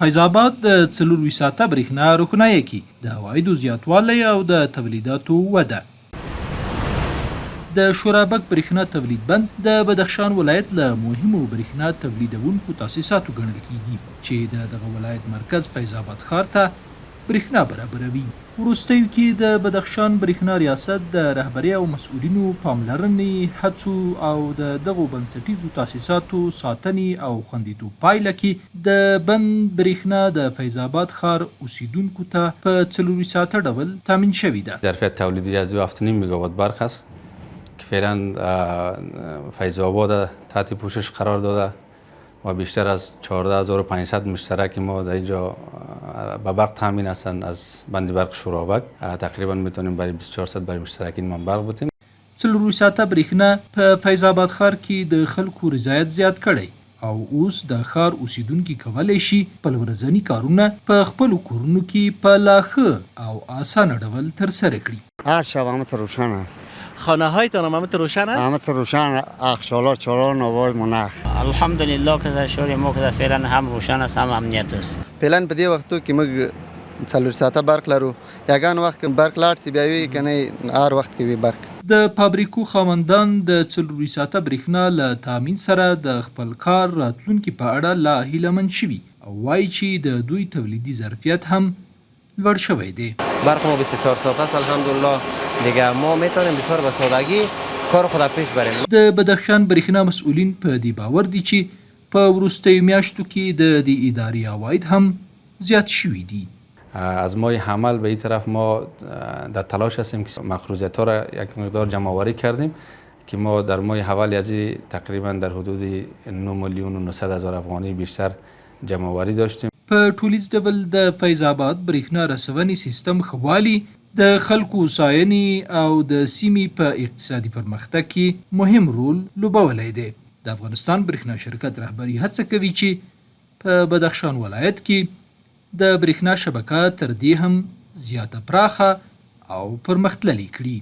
فیض آباد د 24 ساعته برېښنا روښنایي کوي، د عوایدو زیاتوالی او د تولیداتو وده. د شورابک برېښنا تولید بند د بدخشان ولایت له مهمو برېښنا تولیدونکو تاسیساتو ګڼل کیږي چې د دغه ولایت مرکز فیض آباد ښار ته برېښنا برابروي. وروستیو کې د بدخشان برېښنا ریاست د رهبرۍ او مسؤلینو پاملرنې، هڅو او د دغو بنسټیزو تاسیساتو ساتنې او خوندیتوب پایله کې د بند برېښنا د فیض آباد ښار اوسیدونکو ته په 24 ساعته ډول تامین شوې ده. ظرفیت تولیدی از 7.5 مگاوات برق است که فعلا فیض آباد تحت پوشش قرار داده و بیشتر از 14500 مشترک ما در اینجا به برق تامین هستند از بند برق شورابک. تقریبا میتونیم برای 2400 برای مشترکین ما برق بتیم. 24 ساعته برېښنا په فیض آباد ښار کې د خلکو رضایت زیات کړی او اوس د ښار اوسیدونکي کولی شي خپل ورځني کارونه په خپلو کورونو کې په لا ښه او اسانه ډول ترسره کړي. هر شب همه روشن است. خانه هایتان هم همه روشن است؟ همه روشن، اخشالات چالان آواز منخ. الحمدلله که در شهر ما که فعلا هم روشن است هم امنیت است. فعلا په دې وختو کې موږ 4 ساعته برق لرو. یگان وخت که برق لاړ شي بیا وی کنه هر وخت کې وي برق. د فابریکو خاوندان د 24 ساعته برېښنا له تامین سره د خپل کار راتلونکي په اړه لا هیلهمند شوي او وایي چې د دوی تولیدي ظرفیت هم لوړ شوی دی. برق ما 24 ساعته است الحمدلله. دیگه ما میتونیم بسیار به سادگی کار خود پیش بریم. د بدخشان برېښنا مسؤلین په دې باور دي چې په وروستیو میاشتو کې د دې ادارې عواید هم زیات شوي دي. از ماه حمل به این طرف ما در تلاش هستیم که مخروضیت ها را یک مقدار جمع آوری کردیم که ما در ماه اول از تقریبا در حدود 9 میلیون و 900 هزار افغانی بیشتر جمع آوری داشتیم. په ټولیز ډول د فیض آباد برېښنا رسونې سیستم ښه والی د خلکو هوساینې او د سیمې په اقتصادي پرمختګ کې مهم رول لوبولی دی. د افغانستان برېښنا شرکت رهبري هڅه کوي چې په بدخشان ولایت کې د برېښنا شبکه تر دې هم زیاته پراخه او پرمختللې کړي.